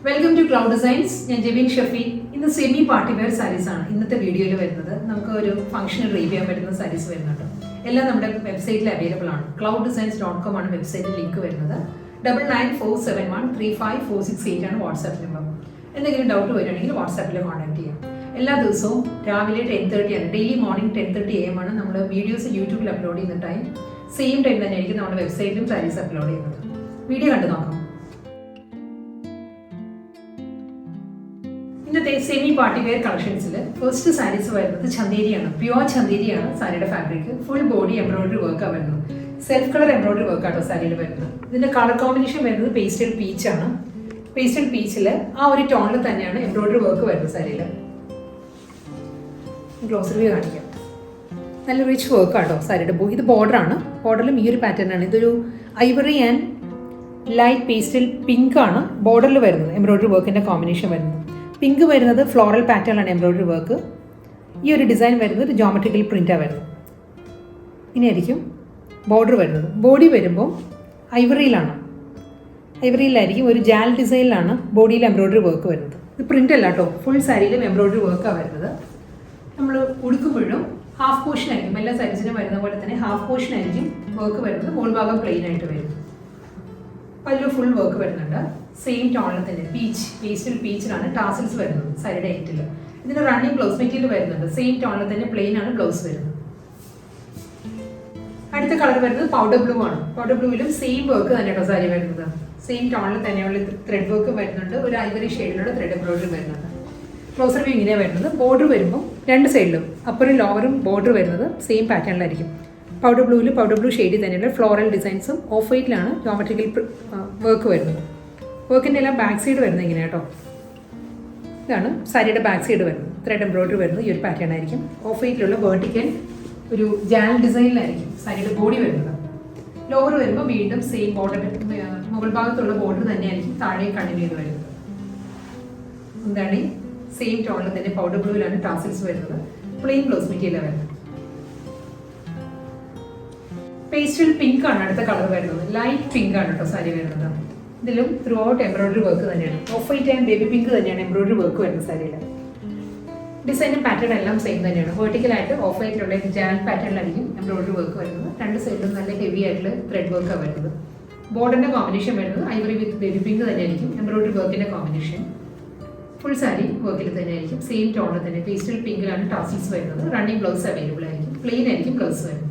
Welcome to cloud designs. ഞാൻ ജെബിൻ ഷഫി. ഇന്ന് semi party wear saris ആണ് ഇന്നത്തെ വീഡിയോയിൽ വരുന്നത്. നമുക്ക് ഒരു ഫംഗ്ഷനിൽ റീവ് ചെയ്യാൻ പറ്റുന്ന സാരീസ് വരുന്നുണ്ട്. എല്ലാം നമ്മുടെ വെബ്സൈറ്റിൽ അവൈലബിൾ ആണ്. clouddesigns.com ആണ് വെബ്സൈറ്റിൽ ലിങ്ക് വരുന്നത്. 9947135468 ആണ് വാട്സാപ്പ് നമ്പർ. എന്തെങ്കിലും ഡൗട്ട് വരുവാണെങ്കിൽ വാട്സാപ്പിൽ കോൺടാക്ട് ചെയ്യാം. എല്ലാ ദിവസവും രാവിലെ 10:30 ആണ്, ഡെയിലി മോർണിംഗ് 10:30 AM ആണ് നമ്മൾ വീഡിയോസ് യൂട്യൂബിൽ അപ്ലോഡ് ചെയ്യുന്ന ടൈം. സെയിം ടൈം തന്നെയായിരിക്കും നമ്മുടെ വെബ്സൈറ്റിലും സാരീസ് അപ്ലോഡ് ചെയ്യുന്നത്. വീഡിയോ കണ്ടു നോക്കാം. ഇന്നത്തെ സെമി പാർട്ടി വെയർ കളക്ഷൻസിൽ ഫസ്റ്റ് സാരീസ് വരുന്നത് ചന്തേരിയാണ്. പ്യുവർ ചന്തേരിയാണ് സാരിയുടെ ഫാബ്രിക്. ഫുൾ ബോഡി എംബ്രോയിഡറി വർക്കാണ് വരുന്നത്. സെൽഫ് കളർ എംബ്രോയിഡറി വർക്കാട്ടോ സാരിയിൽ വരുന്നത്. ഇതിന്റെ കളർ കോമ്പിനേഷൻ വരുന്നത് പേസ്റ്റൽ പീച്ചാണ്. പേസ്റ്റൽ പീച്ചിൽ ആ ഒരു ടോണിൽ തന്നെയാണ് എംബ്രോയിഡറി വർക്ക് വരുന്നത് സാരിയിൽ. ഗ്ലോസ് റിവ്യൂ കാണിക്കാം. നല്ല റിച്ച് വർക്കാട്ടോ സാരിയുടെ. ഇത് ബോർഡറാണ്. ബോർഡറിലും ഈ ഒരു പാറ്റേൺ ആണ്. ഇതൊരു Ivory and light pastel pink ആണ് ബോർഡറിൽ വരുന്നത്. എംബ്രോയിഡറി വർക്കിന്റെ കോമ്പിനേഷൻ വരുന്നത് പിങ്ക് വരുന്നത് ഫ്ലോറൽ പാറ്റേണിലാണ് എംബ്രോയിഡറി വർക്ക്. ഈ ഒരു ഡിസൈൻ വരുന്നത് ഒരു ജോമെട്രിക്കൽ പ്രിന്റാണ് വരുന്നത്. ഇങ്ങനെയായിരിക്കും ബോർഡർ വരുന്നത്. ബോഡി വരുമ്പോൾ ഐവറിയിലാണ്. ഐവറിയിലായിരിക്കും ഒരു ജാൽ ഡിസൈനിലാണ് ബോഡിയിൽ എംബ്രോയിഡറി വർക്ക് വരുന്നത്. ഇത് പ്രിന്റ് അല്ല കേട്ടോ, ഫുൾ സാരിയിലും എംബ്രോയിഡറി വർക്കാണ് വരുന്നത്. നമ്മൾ ഉടുക്കുമ്പോഴും ഹാഫ് പോർഷൻ ആയിരിക്കും. എല്ലാ സാരീസിനും വരുന്ന പോലെ തന്നെ ഹാഫ് പോർഷൻ ആയിരിക്കും വർക്ക് വരുന്നത്. മോൾ ഭാഗം പ്ലെയിൻ ആയിട്ട് വരും. പല്ലു ഫുൾ വർക്ക് വരുന്നുണ്ട്. സെയിം ടോണിൽ തന്നെ പീച്ച്, പേസ്റ്റൽ പീച്ചിലാണ് ടാസിൽസ് വരുന്നത് സാരിയുടെ എറ്റിൽ. ഇതിന് റണ്ണിങ് ബ്ലൗസ് മെറ്റീരിയൽ വരുന്നുണ്ട്. സെയിം ടോണിൽ തന്നെ പ്ലെയിൻ ആണ് ബ്ലൗസ് വരുന്നത്. അടുത്ത കളർ വരുന്നത് പൗഡർ ബ്ലൂ ആണ്. പൗഡർ ബ്ലൂവിലും സെയിം വർക്ക് തന്നെയാണോ സാരി വരുന്നത്. സെയിം ടോണിൽ തന്നെയുള്ള ത്രെഡ് വർക്ക് വരുന്നുണ്ട്. ഒരു ഐവറി ഷെയ്ഡിലുള്ള ത്രെഡ് എംബ്രോയിഡറി വരുന്നുണ്ട്. ക്ലോസർ വ്യൂ ഇങ്ങനെയാണ് വരുന്നത്. ബോർഡർ വരുമ്പോൾ രണ്ട് സൈഡിലും അപ്പറും ലോവറും ബോർഡർ വരുന്നത് സെയിം പാറ്റേണിലായിരിക്കും. പൗഡർ ബ്ലൂവിൽ പൗഡർ ബ്ലൂ ഷെയ്ഡിൽ തന്നെയുള്ള ഫ്ലോറൽ ഡിസൈൻസും ഓഫ് വൈറ്റിലാണ് ജോമെട്രിക്കൽ വർക്ക് വരുന്നത്. വർക്കിൻ്റെ എല്ലാം ബാക്ക് സൈഡ് വരുന്നത് ഇങ്ങനെ കേട്ടോ. ഇതാണ് സാരിയുടെ ബാക്ക് സൈഡ് വരുന്നത്. ത്രെഡ് എംബ്രോയിഡറി വരുന്നത് ഈ ഒരു പാറ്റേൺ ആയിരിക്കും. ഓഫ് വൈറ്റിലുള്ള വേർട്ടിക്കൽ ഒരു ജാൽ ഡിസൈനിലായിരിക്കും സാരിയുടെ ബോഡി വരുന്നത്. ലോവർ വരുമ്പോൾ വീണ്ടും സെയിം ബോർഡർ, മുകൾ ഭാഗത്തുള്ള ബോർഡർ തന്നെയായിരിക്കും താഴെ കണ്ടിന്യൂ ചെയ്ത് വരുന്നത്. എന്താണ് സെയിം ടോണിൽ തന്നെ പൗഡർ ബ്ലൂവിലാണ് ടാസിൽസ് വരുന്നത്. പ്ലെയിൻ ബ്ലൗസ് മെറ്റീരിയലാണ് വരുന്നത്. പേസ്റ്റൽ പിങ്ക് ആണ് അടുത്ത കളർ വരുന്നത്. ലൈറ്റ് പിങ്ക് ആണ് കേട്ടോ സാരി വരുന്നത്. ഇതിലും ത്രൂ ഔട്ട് എംബ്രോയിഡറി വർക്ക് തന്നെയാണ്. Of white and baby pink തന്നെയാണ് എംബ്രോയിഡറി വർക്ക് വരുന്നത് സാരിയിൽ. ഡിസൈനും പാറ്റേൺ എല്ലാം സെയിം തന്നെയാണ്. വെർട്ടിക്കലായിട്ട് ഓഫ് വൈറ്റിലുള്ള ജാൽ പാറ്റേണിലായിരിക്കും എംബ്രോയിഡറി വർക്ക് വരുന്നത്. രണ്ട് സൈഡിലും നല്ല ഹെവി ആയിട്ടുള്ള ത്രെഡ് വർക്കാണ് വരുന്നത്. ബോർഡറിന്റെ കോമ്പിനേഷൻ വരുന്നത് ഐവറി വിത്ത് ബേബി പിങ്ക് തന്നെയായിരിക്കും എംബ്രോയിഡറി വർക്കിന്റെ കോമ്പിനേഷൻ. ഫുൾ സാരി വർക്കിൽ തന്നെയായിരിക്കും. സെയിം ടോണിൽ തന്നെ പേസ്റ്റൽ പിങ്കിലാണ് ടാസിൽസ് വരുന്നത്. റണ്ണിങ് ബ്ലൗസ് അവൈലബിൾ ആയിരിക്കും. പ്ലെയിൻ ആയിരിക്കും ബ്ലൗസ് വരുന്നത്.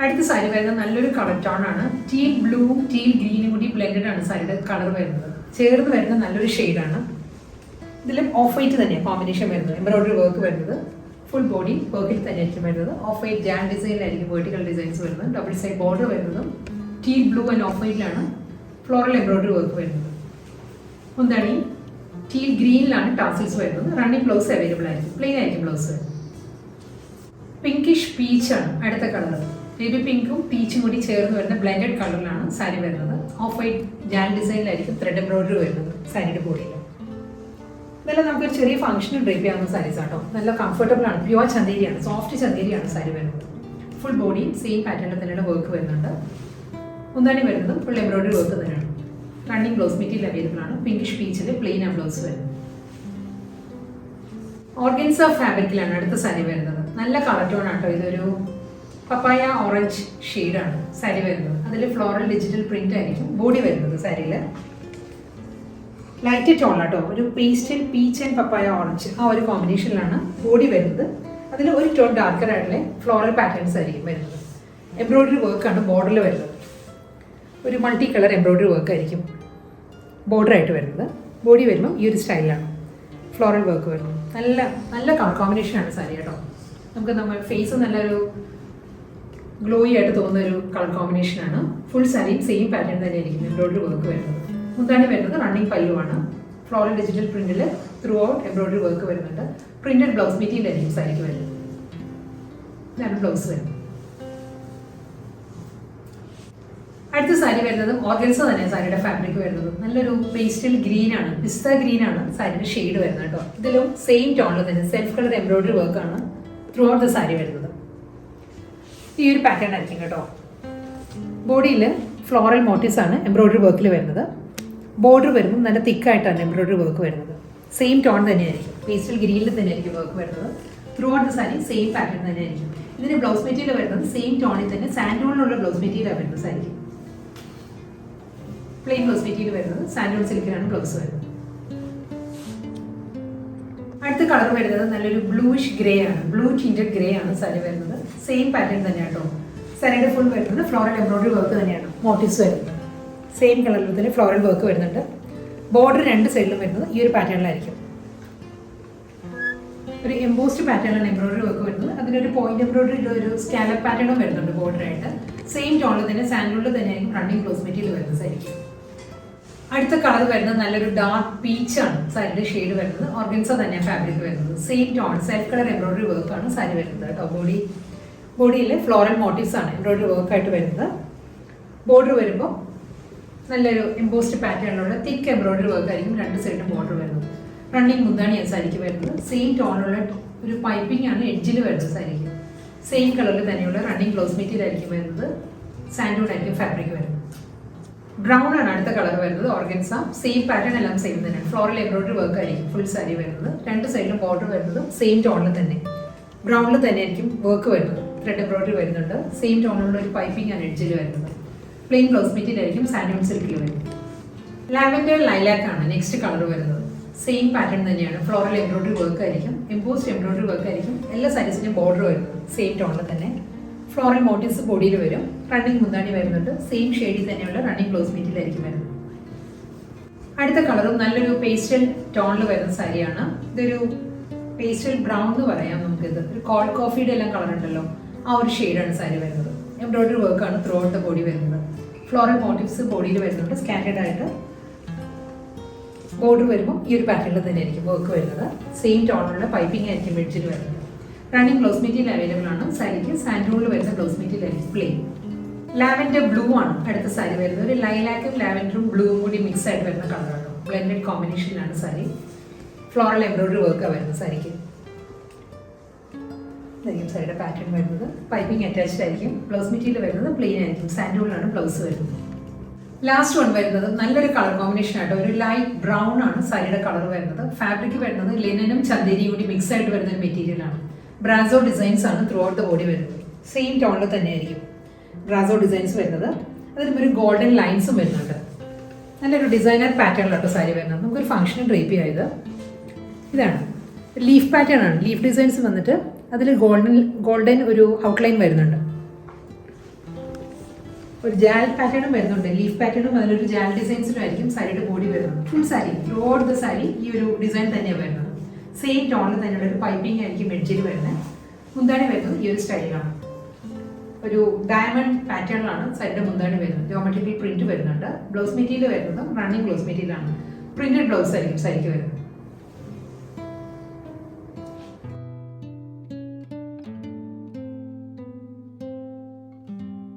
അടുത്ത സാരി വരുന്നത് നല്ലൊരു കളർ ടോൺ ആണ്. ടീൽ ബ്ലൂവും ടീൽ ഗ്രീനും കൂടി ബ്ലെൻഡഡ് ആണ് സാരിയുടെ കളർ വരുന്നത്. ചേർന്ന് വരുന്ന നല്ലൊരു ഷെയ്ഡാണ്. ഇതിലും ഓഫ് വൈറ്റ് തന്നെയാണ് കോമ്പിനേഷൻ വരുന്നത്. എംബ്രോയിഡറി വർക്ക് വരുന്നത് ഫുൾ ബോഡി വർക്കിൽ തന്നെയായിരിക്കും വരുന്നത്. ഓഫ് വൈറ്റ് ജാൻ ഡിസൈനിലായിരിക്കും വെർട്ടിക്കൽ ഡിസൈൻസ് വരുന്നത്. ഡബിൾ സൈഡ് ബോർഡർ വരുന്നതും ടീൽ ബ്ലൂ ആൻഡ് ഓഫ് വൈറ്റിലാണ് ഫ്ലോറൽ എംബ്രോയിഡറി വർക്ക് വരുന്നത്. എന്താണ് ടീൽ ഗ്രീനിലാണ് ടാസിൽസ് വരുന്നത്. റണ്ണിങ് ബ്ലൗസ് അവൈലബിൾ ആയിരിക്കും. പ്ലെയിൻ ആയിരിക്കും ബ്ലൗസ്. പിങ്കിഷ് പീച്ചാണ് അടുത്ത കളർ. ബേബി പിങ്കും പീച്ചും കൂടി ചേർന്ന് വരുന്ന ബ്ലെൻഡഡ് കളറിലാണ് സാരി വരുന്നത്. ഓഫ് വൈറ്റ് ജാൻ ഡിസൈനിലായിരിക്കും ത്രെഡ് എംബ്രോയിഡറി വരുന്നത് സാരിയുടെ ബോഡിയിൽ. ഇതെല്ലാം നമുക്കൊരു ചെറിയ ഫംഗ്ഷന് ഡ്രൈപ്പ് ചെയ്യാവുന്ന സാരീസ് ആട്ടോ. നല്ല കംഫർട്ടബിൾ ആണ്. പ്യുവർ ചന്തേരിയാണ്, സോഫ്റ്റ് ചന്തേരിയാണ് സാരി വരുന്നത്. ഫുൾ ബോഡി സെയിം പാറ്റേണിൽ തന്നെയുള്ള വർക്ക് വരുന്നുണ്ട്. മുന്താണി വരുന്നത് ഫുൾ എംബ്രോയിഡറി വർക്ക് തന്നെയാണ്. റണ്ണിങ് ബ്ലൗസ് മെറ്റീരിയൽ അവൈലബിൾ ആണ്. പിങ്കിഷ് പീച്ചിൽ പ്ലെയിൻ ആ ബ്ലൗസ് വരുന്നത്. ഓർഗൻസ ഫാബ്രിക്കിലാണ് അടുത്ത സാരി വരുന്നത്. നല്ല കളർ ടോൺ ആട്ടോ. ഇതൊരു പപ്പായ ഓറഞ്ച് ഷെയ്ഡാണ് സാരി വരുന്നത്. അതിൽ ഫ്ലോറൽ ഡിജിറ്റൽ പ്രിന്റ് ആയിരിക്കും ബോഡി വരുന്നത്. സാരിയിൽ ലൈറ്റ് ടോണാട്ടോ. ഒരു pastel peach and papaya orange ആ ഒരു കോമ്പിനേഷനിലാണ് ബോഡി വരുന്നത്. അതിൽ ഒരു ടോൺ ഡാർക്കർ ആയിട്ടുള്ള ഫ്ലോറൽ പാറ്റേൺസ് ആയിരിക്കും വരുന്നത്. എംബ്രോയിഡറി വർക്കാണ് ബോർഡറിൽ വരുന്നത്. ഒരു മൾട്ടി കളർ എംബ്രോയിഡറി വർക്ക് ആയിരിക്കും ബോർഡറായിട്ട് വരുന്നത്. ബോഡി വരുമ്പോൾ ഈ ഒരു സ്റ്റൈലിലാണ് ഫ്ലോറൽ വർക്ക് വരുന്നത്. നല്ല നല്ല കളർ കോമ്പിനേഷനാണ് സാരി കേട്ടോ. നമുക്ക് നമ്മൾ ഫേസ് നല്ലൊരു ഗ്ലോയി ആയിട്ട് തോന്നുന്ന ഒരു കളർ കോമ്പിനേഷനാണ്. ഫുൾ സാരിയും സെയിം പാറ്റേൺ തന്നെയായിരിക്കും എംബ്രോയിഡറി വർക്ക് വരുന്നത്. മുന്താണി വരുന്നത് റണ്ണിങ് പല്ലുവാണ്. ഫ്ലോറൽ ഡിജിറ്റൽ പ്രിന്റിൽ ത്രൂ ഔട്ട് എംബ്രോയിഡറി വർക്ക് വരുന്നുണ്ട്. പ്രിന്റഡ് ബ്ലൗസ് മെറ്റീരിയൽ ആയിരിക്കും സാരിക്ക് വരുന്നത്. ഇതാണ് ബ്ലൗസ് വരുന്നത്. അടുത്ത സാരി വരുന്നത് ഓർഗൻസ തന്നെയാണ് സാരിയുടെ ഫാബ്രിക് വരുന്നത്. നല്ലൊരു പേസ്റ്റൽ ഗ്രീൻ ആണ്, പിസ്ത ഗ്രീൻ ആണ് സാരിയുടെ ഷെയ്ഡ് വരുന്നത് കേട്ടോ. ഇതിലും സെയിം ടോണിൽ തന്നെ സെൽഫ് കളർ എംബ്രോയിഡറി വർക്കാണ് ത്രൂ ഔട്ട് ദ സാരി വരുന്നത്. ഈ ഒരു പാറ്റേൺ ആയിരിക്കും കേട്ടോ. ബോഡിയിൽ ഫ്ലോറൽ മോട്ടീവ്സ് ആണ് എംബ്രോയിഡറി വർക്കിൽ വരുന്നത്. ബോർഡർ വരുമ്പോൾ നല്ല തിക്കായിട്ടാണ് എംബ്രോയിഡറി വർക്ക് വരുന്നത്. സെയിം ടോൺ തന്നെയായിരിക്കും, പേസ്റ്റൽ ഗ്രീനിൽ തന്നെയായിരിക്കും വർക്ക് വരുന്നത്. Through out the sari same pattern തന്നെയായിരിക്കും. ഇതിന് ബ്ലൗസ് മെറ്റീരിയൽ വരുന്നത് സെയിം ടോണിൽ തന്നെ സാൻഡൂണിലുള്ള ബ്ലൗസ് മെറ്റീരിയലാണ് വരുന്നത്. സാരിക്ക് പ്ലെയിൻ ബ്ലൗസ് മെറ്റീരിയൽ വരുന്നത് സാൻഡൂൺ സിൽക്കിലാണ് ബ്ലൗസ് വരുന്നത്. അടുത്ത കളർ വരുന്നത് നല്ലൊരു ബ്ലൂയിഷ് ഗ്രേ ആണ്, ബ്ലൂ ടിൻറ്റഡ് ഗ്രേ ആണ് സാരി വരുന്നത്. സെയിം പാറ്റേൺ തന്നെയാണ് കേട്ടോ. സാരിയുടെ ഫുൾ വരുന്നത് ഫ്ലോറൽ എംബ്രോയിഡറി വർക്ക് തന്നെയാണ് മോട്ടീവ്സ് വരുന്നത്. സെയിം കളറിൽ തന്നെ ഫ്ലോറൽ വർക്ക് വരുന്നുണ്ട്. ബോർഡർ രണ്ട് സൈഡിലും വരുന്നത് ഈ ഒരു പാറ്റേണിലായിരിക്കും. ഒരു എംബോസ്ഡ് പാറ്റേണിലാണ് എംബ്രോയിഡറി വർക്ക് വരുന്നത്. അതിലൊരു പോയിന്റ് എംബ്രോയിഡറി ഒരു സ്കാലപ്പ് പാറ്റേണും വരുന്നുണ്ട് ബോർഡറായിട്ട്. സെയിം ടോണിൽ തന്നെ സാൻഡൂണിൽ തന്നെയായിരിക്കും റണ്ണിങ് ബ്ലൗസ് മെറ്റീരിയൽ വരുന്നത് സാരിക്ക്. അടുത്ത കളർ വരുന്നത് നല്ലൊരു ഡാർക്ക് പീച്ചാണ് സാരിയുടെ ഷെയ്ഡ് വരുന്നത്. ഓർഗൻസ തന്നെ ഫാബ്രിക് വരുന്നത്. Same tone self colour embroidery വർക്കാണ് സാരി വരുന്നത് കേട്ടോ. ബോഡിയിൽ ഫ്ലോറൽ മോട്ടീവ്സ് ആണ് എംബ്രോയിഡറി വർക്കായിട്ട് വരുന്നത്. ബോർഡർ വരുമ്പോൾ നല്ലൊരു എംബോസ്ഡ് പാറ്റേണിലുള്ള തിക്ക് എംബ്രോയിഡറി വർക്ക് ആയിരിക്കും രണ്ട് സൈഡിലും ബോർഡർ വരുന്നത്. റണ്ണിങ് മുന്താണിയാണ് സാരിക്ക് വരുന്നത്. സെയിം ടോണിലുള്ള ഒരു പൈപ്പിംഗ് ആണ് എഡ്ജിൽ വരുന്നത് സാരിക്ക്. സെയിം കളറിൽ തന്നെയുള്ള റണ്ണിങ് ബ്ലൗസ് മെറ്റീരിയൽ ആയിരിക്കും വരുന്നത്. സാൻഡൂൺ ആയിരിക്കും ഫാബ്രിക് വരുന്നത്. ബ്രൗൺ ആണ് അടുത്ത കളർ വരുന്നത്. ഓർഗൻസ സെയിം പാറ്റേൺ എല്ലാം സെയിം തന്നെയാണ്. ഫ്ലോറൽ എംബ്രോയിഡറി വർക്ക് ആയിരിക്കും ഫുൾ സാരി വരുന്നത്. രണ്ട് സൈഡിലും ബോർഡർ വരുന്നത് സെയിം ടോണിൽ തന്നെ. ബ്രൗണിൽ തന്നെ ആയിരിക്കും വർക്ക് വരുന്നത്. ത്രെഡ് എംബ്രോയിഡറി വരുന്നുണ്ട്. സെയിം ടോണിലുള്ള ഒരു പൈപ്പിംഗ് ആണ് എഡ്ജിൽ വരുന്നത്. പ്ലെയിൻ ബ്ലൗസ് മെറ്റീരിയൽ ആയിരിക്കും സാൻഡൂൺ സിൽക്കിൽ വരുന്നത്. ലാവൻഡർ ലൈലാക്ക് ആണ് നെക്സ്റ്റ് കളർ വരുന്നത്. സെയിം പാറ്റേൺ തന്നെയാണ്. ഫ്ലോറൽ എംബ്രോയിഡറി വർക്ക് ആയിരിക്കും, എംബോസ്ഡ് എംബ്രോയിഡറി വർക്ക് ആയിരിക്കും. എല്ലാ സാരീസിനും ബോർഡർ വരുന്നത് സെയിം ടോണിൽ തന്നെ. ഫ്ലോറൽ മോട്ടീവ്സ് ബോഡിയിൽ വരും. റണ്ണിങ് മുന്താണി വരുന്നുണ്ട്. സെയിം ഷെയ്ഡിൽ തന്നെയുള്ള റണ്ണിങ് ബ്ലൗസ് മെറ്റീരിയൽ ആയിരിക്കും വരുന്നത്. അടുത്ത കളറും നല്ലൊരു പേസ്റ്റൽ ടോണിൽ വരുന്ന സാരിയാണ്. ഇതൊരു പേസ്റ്റൽ ബ്രൗൺ എന്ന് പറയാം നമുക്കിത്. ഒരു കോൾഡ് കോഫിയുടെ എല്ലാം കളർ ഉണ്ടല്ലോ, ആ ഒരു ഷെയ്ഡാണ് സാരി വരുന്നത്. എംബ്രോയിഡറി വർക്കാണ് ത്രൂ ഔട്ട് ദ ബോഡി വരുന്നത്. ഫ്ലോറൽ മോട്ടീവ്സ് ബോഡിയിൽ വരുന്നുണ്ട്. സ്കാറ്റേഡ് ആയിട്ട് ബോർഡർ വരുമ്പോൾ ഈ ഒരു പാറ്റേണിൽ തന്നെ ആയിരിക്കും വർക്ക് വരുന്നത്. സെയിം ടോണിലുള്ള പൈപ്പിംഗ് ആയിരിക്കും എഡ്ജിൽ വരുന്നത്. റണ്ണിങ് ബ്ലൗസ് മെറ്റീരിയൽ അവൈലബിൾ ആണ് സാരിക്ക്. സാൻഡൂണിൽ വരുന്ന ബ്ലൗസ് മെറ്റീരിയൽ ആയിരിക്കും പ്ലെയിൻ. ലാവൻഡർ ബ്ലൂ ആണ് അടുത്ത സാരി വരുന്നത്. ഒരു ലൈലാക്കും ലാവൻഡറും ബ്ലൂവും കൂടി മിക്സ് ആയിട്ട് വരുന്ന കളറാണ്. ബ്ലെൻഡഡ് കോമ്പിനേഷനിലാണ് സാരി. ഫ്ലോറൽ എംബ്രോയിഡറി വർക്കാണ് വരുന്നത് സാരിക്ക്. ഇതായിരിക്കും സാരിയുടെ പാറ്റേൺ വരുന്നത്. പൈപ്പിംഗ് അറ്റാച്ച്ഡ് ആയിരിക്കും. ബ്ലൗസ് മെറ്റീരിയൽ വരുന്നത് പ്ലെയിൻ ആയിരിക്കും. സാൻഡൂണിലാണ് ബ്ലൗസ് വരുന്നത്. ലാസ്റ്റ് വൺ വരുന്നത് നല്ലൊരു കളർ കോമ്പിനേഷൻ ആയിട്ട് ഒരു ലൈറ്റ് ബ്രൗൺ ആണ് സാരിയുടെ കളർ വരുന്നത്. ഫാബ്രിക് വരുന്നത് ലിനനും ചന്ദേരിയും കൂടി മിക്സ് ആയിട്ട് വരുന്ന ഒരു മെറ്റീരിയൽ ആണ്. ബ്രാസോ ഡിസൈൻസ് ആണ് ത്രൂ ഔട്ട് ദ ബോഡി വരുന്നത്. സെയിം ടോണിൽ തന്നെയായിരിക്കും ബ്രാസോ ഡിസൈൻസ് വരുന്നത്. അതിലും ഒരു ഗോൾഡൻ ലൈൻസും വരുന്നുണ്ട്. നല്ലൊരു ഡിസൈനർ പാറ്റേണിലോട്ട് സാരി വരുന്നത്. നമുക്കൊരു ഫംഗ്ഷന് ഡ്രേപ്പ് ചെയ്ത് ഇതാണ് ലീഫ് പാറ്റേൺ ആണ്. ലീഫ് ഡിസൈൻസ് വന്നിട്ട് അതിൽ ഗോൾഡൻ ഒരു ഔട്ട്ലൈൻ വരുന്നുണ്ട്. ഒരു ജാൽ പാറ്റേണും വരുന്നുണ്ട്. ലീഫ് പാറ്റേണും അതിലൊരു ജാൽ ഡിസൈൻസിലും ആയിരിക്കും സാരിയുടെ ബോഡി വരുന്നത്. Full sari through out the sari ഈ ഒരു ഡിസൈൻ തന്നെയാണ് വരുന്നത്. സെയിം ടോണിൽ തന്നെയുള്ള ഒരു പൈപ്പിംഗ് ആയിരിക്കും എഡ്ജിൽ വരുന്നത്. മുന്താണി വരുന്നത് ഈ ഒരു സ്റ്റൈലാണ്. ഒരു ഡയമണ്ട് പാറ്റേണിലാണ് സാരിയുടെ മുന്താണി വരുന്നത്. ജോമെട്രിക്കൽ പ്രിന്റ് വരുന്നുണ്ട്. ബ്ലൗസ് മെറ്റീരിയൽ വരുന്നത് റണ്ണിങ് ബ്ലൗസ് മെറ്റീരിയൽ ആണ്. പ്രിന്റഡ് ബ്ലൗസ് ആയിരിക്കും സാരിക്ക് വരുന്നത്.